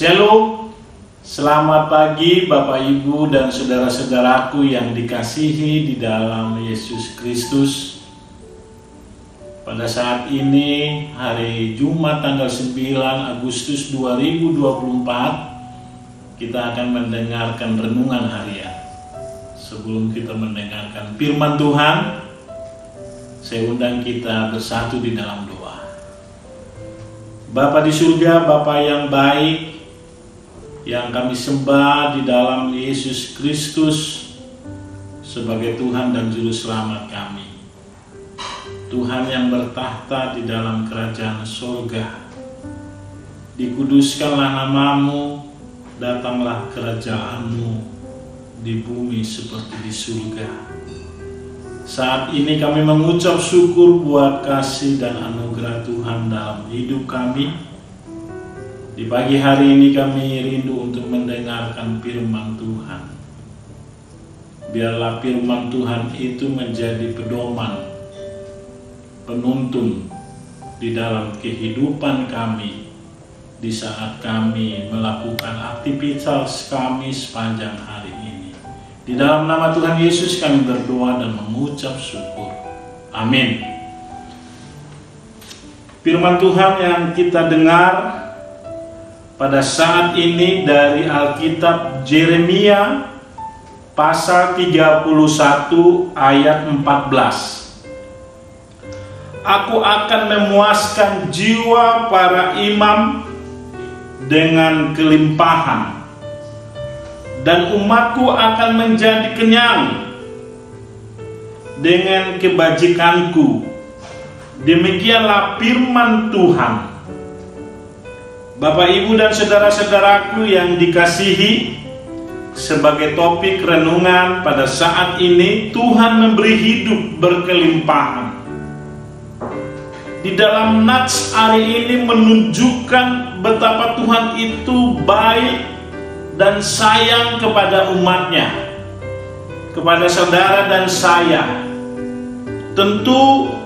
Shalom, selamat pagi Bapak Ibu dan saudara-saudaraku yang dikasihi di dalam Yesus Kristus. Pada saat ini hari Jumat tanggal 9 Agustus 2024 kita akan mendengarkan renungan harian. Sebelum kita mendengarkan firman Tuhan, saya undang kita bersatu di dalam doa. Bapa di surga, Bapa yang baik, yang kami sembah di dalam Yesus Kristus sebagai Tuhan dan Juru Selamat kami. Tuhan yang bertahta di dalam kerajaan surga, dikuduskanlah namamu, datanglah kerajaanmu di bumi seperti di surga. Saat ini kami mengucap syukur buat kasih dan anugerah Tuhan dalam hidup kami. Di pagi hari ini kami rindu untuk mendengarkan firman Tuhan. Biarlah firman Tuhan itu menjadi pedoman, penuntun di dalam kehidupan kami di saat kami melakukan aktivitas kami sepanjang hari ini. Di dalam nama Tuhan Yesus kami berdoa dan mengucap syukur. Amin. Firman Tuhan yang kita dengar pada saat ini dari Alkitab Yeremia pasal 31 ayat 14. Aku akan memuaskan jiwa para imam dengan kelimpahan, dan umatku akan menjadi kenyang dengan kebajikanku. Demikianlah firman Tuhan. Bapak, Ibu, dan saudara-saudaraku yang dikasihi, sebagai topik renungan pada saat ini, Tuhan memberi hidup berkelimpahan. Di dalam nats hari ini menunjukkan betapa Tuhan itu baik dan sayang kepada umatnya, kepada saudara dan saya. Tentu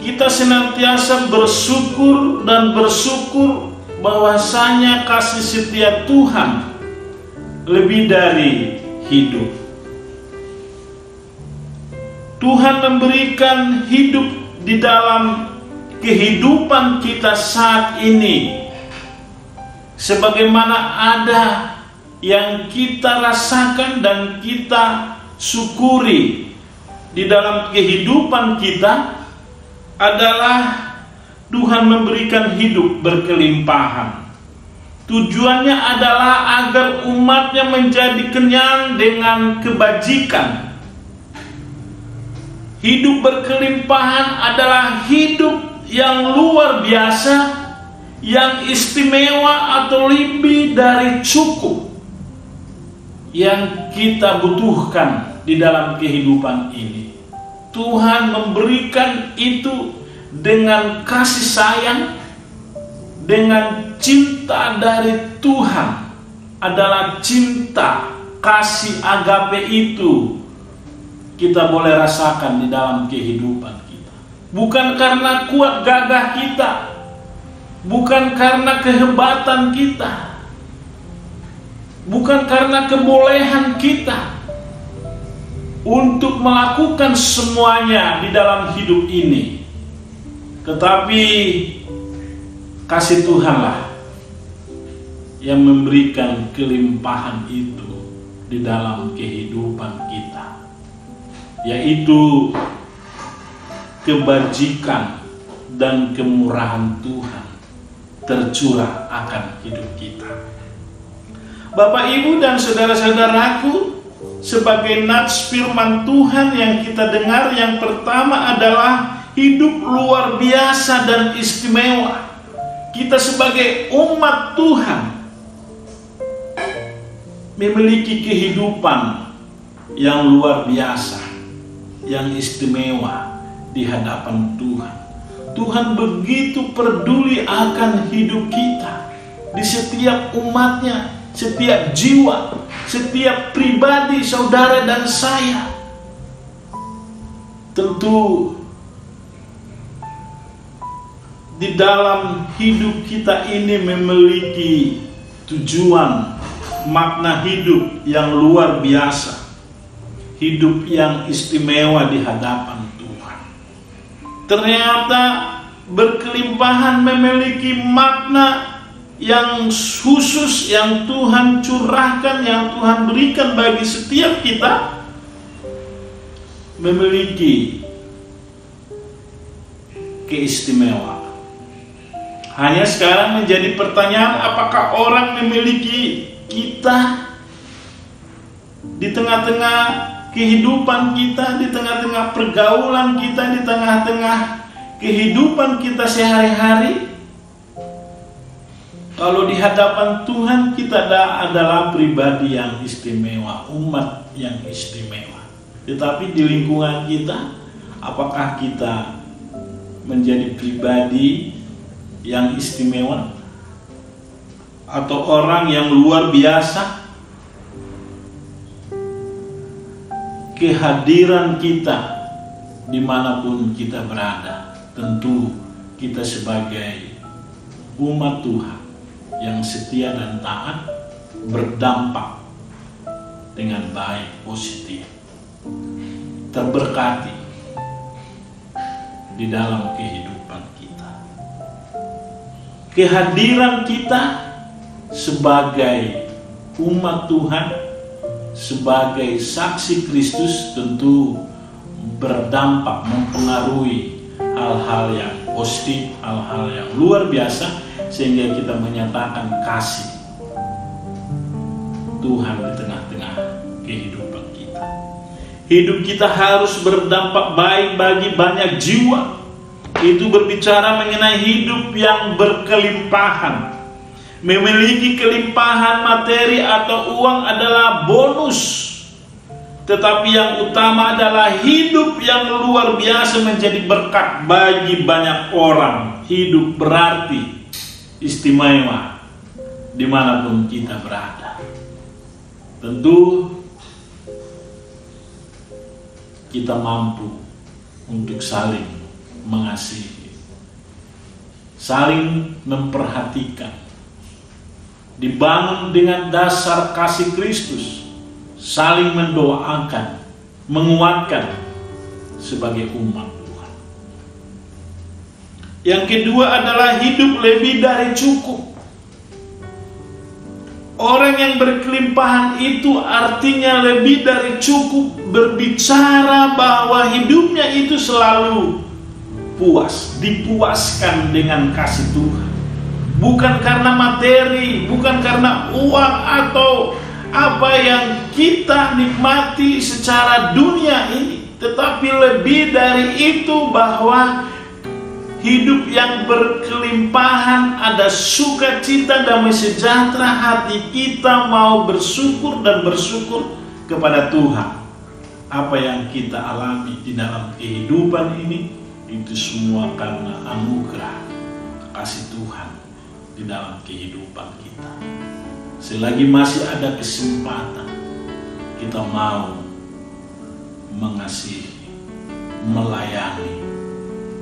kita senantiasa bersyukur dan bersyukur bahwasanya kasih setia Tuhan lebih dari hidup. Tuhan memberikan hidup di dalam kehidupan kita saat ini, sebagaimana ada yang kita rasakan dan kita syukuri di dalam kehidupan kita adalah Tuhan memberikan hidup berkelimpahan. Tujuannya adalah agar umatnya menjadi kenyang dengan kebajikan. Hidup berkelimpahan adalah hidup yang luar biasa, yang istimewa atau lebih dari cukup yang kita butuhkan di dalam kehidupan ini. Tuhan memberikan itu dengan kasih sayang, dengan cinta dari Tuhan adalah cinta, kasih agape itu kita boleh rasakan di dalam kehidupan kita. Bukan karena kuat gagah kita, bukan karena kehebatan kita, bukan karena kebolehan kita untuk melakukan semuanya di dalam hidup ini, tetapi kasih Tuhanlah yang memberikan kelimpahan itu di dalam kehidupan kita, yaitu kebajikan dan kemurahan Tuhan tercurah akan hidup kita. Bapak, Ibu, dan saudara-saudaraku, sebagai nats firman Tuhan yang kita dengar, yang pertama adalah hidup luar biasa dan istimewa. Kita sebagai umat Tuhan memiliki kehidupan yang luar biasa, yang istimewa di hadapan Tuhan. Tuhan begitu peduli akan hidup kita, di setiap umatnya, setiap jiwa, setiap pribadi, saudara dan saya. Tentu di dalam hidup kita ini memiliki tujuan, makna hidup yang luar biasa, hidup yang istimewa di hadapan Tuhan. Ternyata berkelimpahan memiliki makna yang khusus yang Tuhan curahkan, yang Tuhan berikan bagi setiap kita, memiliki keistimewaan. Hanya sekarang menjadi pertanyaan, apakah orang memiliki kita di tengah-tengah kehidupan kita, di tengah-tengah pergaulan kita, di tengah-tengah kehidupan kita sehari-hari? Kalau di hadapan Tuhan kita adalah pribadi yang istimewa, umat yang istimewa. Tetapi di lingkungan kita, apakah kita menjadi pribadi yang istimewa atau orang yang luar biasa? Kehadiran kita dimanapun kita berada, tentu kita sebagai umat Tuhan yang setia dan taat berdampak dengan baik, positif, terberkati di dalam kehidupan kita. Kehadiran kita sebagai umat Tuhan, sebagai saksi Kristus, tentu berdampak, mempengaruhi hal-hal yang positif, hal-hal yang luar biasa, sehingga kita menyatakan kasih Tuhan di tengah-tengah kehidupan kita. Hidup kita harus berdampak baik bagi banyak jiwa. Itu berbicara mengenai hidup yang berkelimpahan. Memiliki kelimpahan materi atau uang adalah bonus, tetapi yang utama adalah hidup yang luar biasa menjadi berkat bagi banyak orang. Hidup berarti istimewa dimanapun kita berada. Tentu kita mampu untuk saling mengasihi, saling memperhatikan, dibangun dengan dasar kasih Kristus, saling mendoakan, menguatkan sebagai umat Tuhan. Yang kedua adalah hidup lebih dari cukup. Orang yang berkelimpahan itu artinya lebih dari cukup, berbicara bahwa hidupnya itu selalu puas, dipuaskan dengan kasih Tuhan. Bukan karena materi, bukan karena uang atau apa yang kita nikmati secara dunia ini, tetapi lebih dari itu, bahwa hidup yang berkelimpahan, ada sukacita, damai sejahtera, hati kita mau bersyukur dan bersyukur kepada Tuhan. Apa yang kita alami di dalam kehidupan ini, itu semua karena anugerah kasih Tuhan di dalam kehidupan kita. Selagi masih ada kesempatan, kita mau mengasihi, melayani,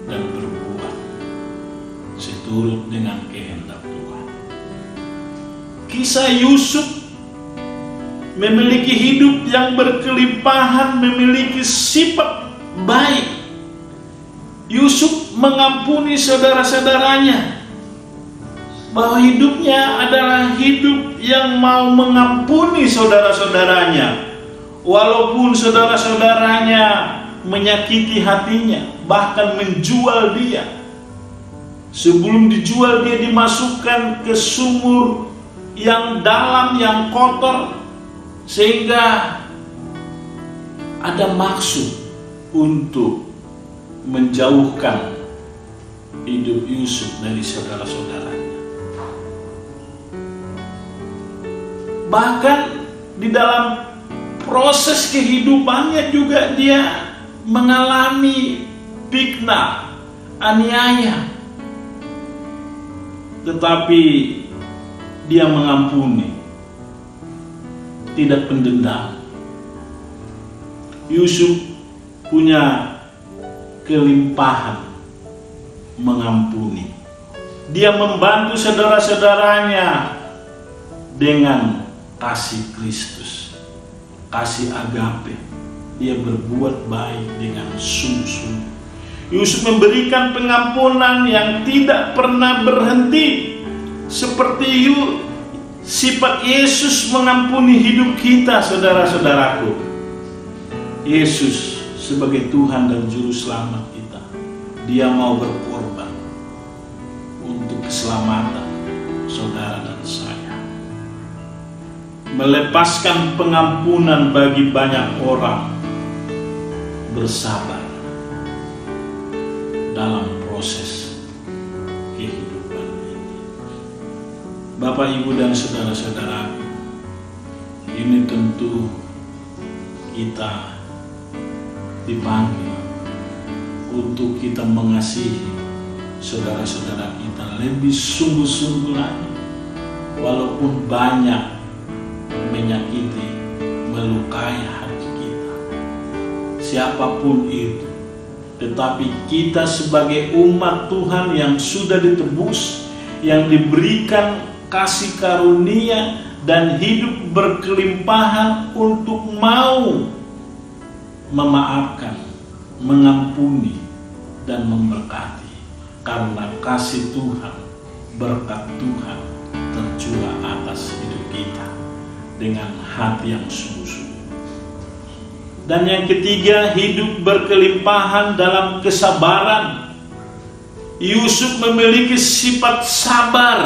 dan berbuat seturut dengan kehendak Tuhan. Kisah Yusuf memiliki hidup yang berkelimpahan, memiliki sifat baik. Yusuf mengampuni saudara-saudaranya, bahwa hidupnya adalah hidup yang mau mengampuni saudara-saudaranya, walaupun saudara-saudaranya menyakiti hatinya, bahkan menjual dia. Sebelum dijual, dia dimasukkan ke sumur yang dalam, yang kotor, sehingga ada maksud untuk menjauhkan hidup Yusuf dari saudara-saudaranya. Bahkan di dalam proses kehidupannya juga dia mengalami fitnah, aniaya, tetapi dia mengampuni, tidak pendendam. Yusuf punya kelimpahan mengampuni. Dia membantu saudara-saudaranya dengan kasih Kristus, kasih agape. Dia berbuat baik dengan sungguh-sungguh. Yusuf memberikan pengampunan yang tidak pernah berhenti, seperti sifat Yesus mengampuni hidup kita, saudara-saudaraku. Yesus sebagai Tuhan dan Juru Selamat kita, Dia mau berkorban untuk keselamatan saudara dan saya. Melepaskan pengampunan bagi banyak orang, bersabar dalam proses kehidupan ini. Bapak, Ibu, dan saudara-saudaraku, ini tentu kita dipanggil untuk kita mengasihi saudara-saudara kita lebih sungguh-sungguh lagi, walaupun banyak menyakiti, melukai hati kita, siapapun itu. Tetapi kita sebagai umat Tuhan yang sudah ditebus, yang diberikan kasih karunia dan hidup berkelimpahan, untuk mau memaafkan, mengampuni, dan memberkati. Karena kasih Tuhan, berkat Tuhan tercurah atas hidup kita dengan hati yang sungguh-sungguh. Dan yang ketiga, hidup berkelimpahan dalam kesabaran. Yusuf memiliki sifat sabar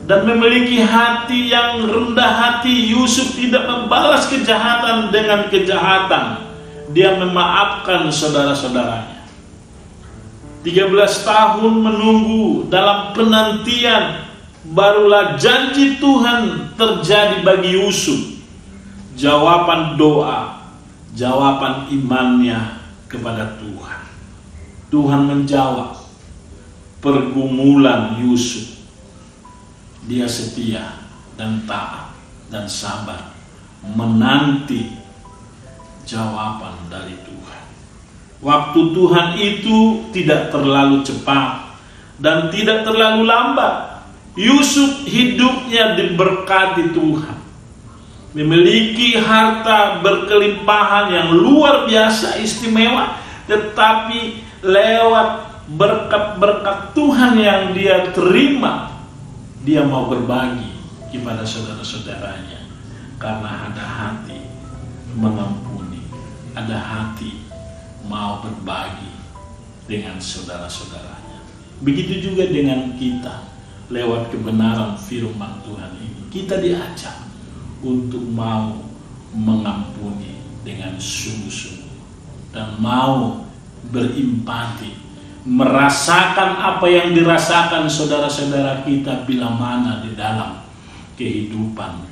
dan memiliki hati yang rendah hati. Yusuf tidak membalas kejahatan dengan kejahatan. Dia memaafkan saudara-saudaranya. 13 tahun menunggu dalam penantian, barulah janji Tuhan terjadi bagi Yusuf. Jawaban doa, jawaban imannya kepada Tuhan. Tuhan menjawab pergumulan Yusuf. Dia setia dan taat dan sabar menanti jawaban dari Tuhan. Waktu Tuhan itu tidak terlalu cepat dan tidak terlalu lambat. Yusuf hidupnya diberkati Tuhan, memiliki harta berkelimpahan yang luar biasa istimewa, tetapi lewat berkat-berkat Tuhan yang dia terima, dia mau berbagi kepada saudara-saudaranya, karena ada hati mengampuni, ada hati mau berbagi dengan saudara-saudaranya. Begitu juga dengan kita, lewat kebenaran firman Tuhan ini, kita diajak untuk mau mengampuni dengan sungguh-sungguh dan mau berempati, merasakan apa yang dirasakan saudara-saudara kita bila mana di dalam kehidupan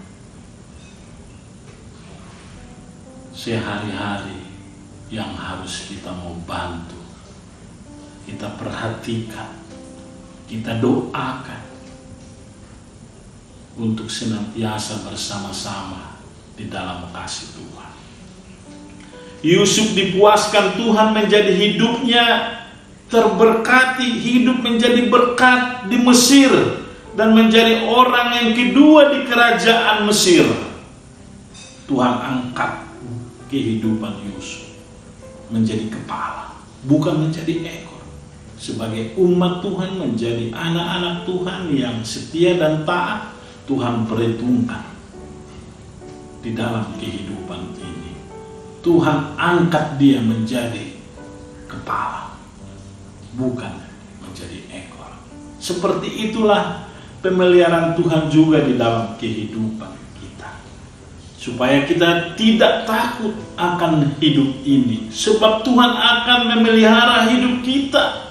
sehari-hari yang harus kita mau bantu, kita perhatikan, kita doakan, untuk senantiasa bersama-sama di dalam kasih Tuhan. Yusuf dipuaskan Tuhan menjadi hidupnya terberkati, hidup menjadi berkat di Mesir dan menjadi orang yang kedua di kerajaan Mesir. Tuhan angkat kehidupan Yusuf menjadi kepala, bukan menjadi ekor. Sebagai umat Tuhan, menjadi anak-anak Tuhan yang setia dan taat, Tuhan perhitungkan di dalam kehidupan ini. Tuhan angkat dia menjadi kepala, bukan menjadi ekor. Seperti itulah pemeliharaan Tuhan juga di dalam kehidupan kita, supaya kita tidak takut akan hidup ini, sebab Tuhan akan memelihara hidup kita.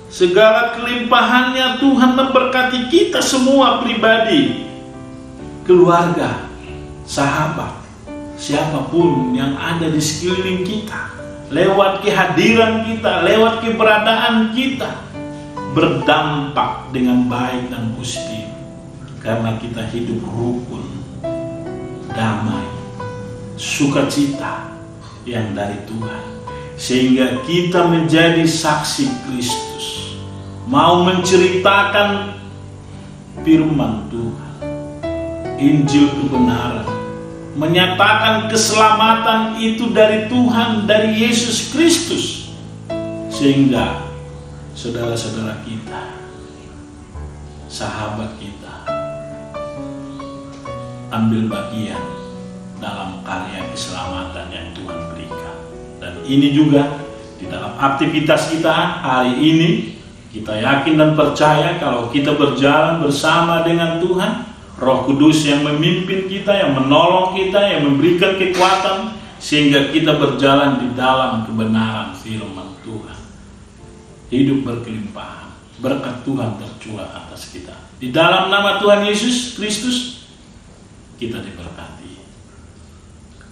Segala kelimpahannya Tuhan memberkati kita semua pribadi, keluarga, sahabat, siapapun yang ada di sekeliling kita. Lewat kehadiran kita, lewat keberadaan kita, berdampak dengan baik dan positif. Karena kita hidup rukun, damai, sukacita yang dari Tuhan. Sehingga kita menjadi saksi Kristus, mau menceritakan firman Tuhan, Injil kebenaran, menyatakan keselamatan itu dari Tuhan, dari Yesus Kristus, sehingga saudara-saudara kita, sahabat kita, ambil bagian dalam karya keselamatan yang Tuhan berikan. Dan ini juga di dalam aktivitas kita hari ini, kita yakin dan percaya kalau kita berjalan bersama dengan Tuhan, Roh Kudus yang memimpin kita, yang menolong kita, yang memberikan kekuatan, sehingga kita berjalan di dalam kebenaran firman Tuhan. Hidup berkelimpahan, berkat Tuhan tercurah atas kita. Di dalam nama Tuhan Yesus Kristus, kita diberkati.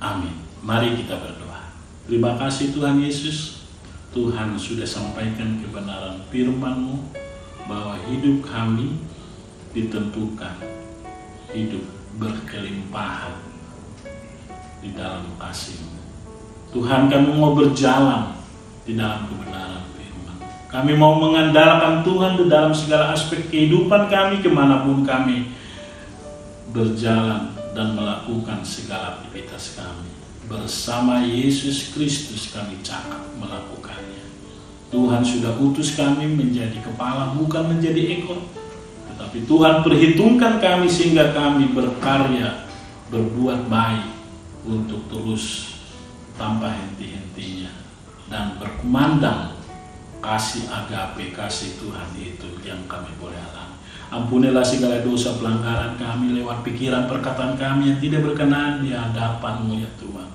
Amin. Mari kita berdoa. Terima kasih Tuhan Yesus, Tuhan sudah sampaikan kebenaran firman-Mu, bahwa hidup kami ditentukan hidup berkelimpahan di dalam kasih-Mu. Tuhan, kami mau berjalan di dalam kebenaran firman. Kami mau mengandalkan Tuhan di dalam segala aspek kehidupan kami, kemanapun kami berjalan dan melakukan segala aktivitas kami. Bersama Yesus Kristus kami cakap melakukannya. Tuhan sudah utus kami menjadi kepala, bukan menjadi ekor. Tetapi Tuhan perhitungkan kami sehingga kami berkarya, berbuat baik untuk terus tanpa henti-hentinya, dan berkumandang kasih agape, kasih Tuhan itu yang kami boleh alami. Ampunilah segala dosa pelanggaran kami lewat pikiran perkataan kami yang tidak berkenan di hadapan-Mu ya Tuhan.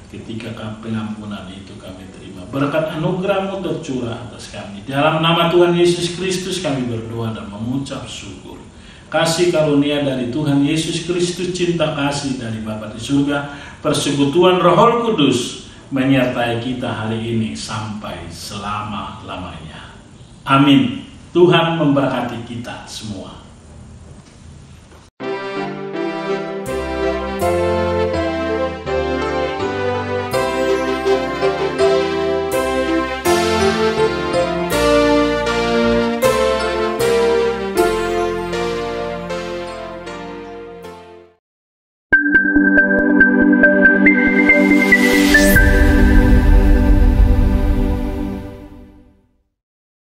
Ketika pengampunan itu kami terima, berkat anugerah-Mu tercurah atas kami. Dalam nama Tuhan Yesus Kristus kami berdoa dan mengucap syukur. Kasih karunia dari Tuhan Yesus Kristus, cinta kasih dari Bapa di surga, persekutuan Roh Kudus menyertai kita hari ini sampai selama-lamanya. Amin. Tuhan memberkati kita semua.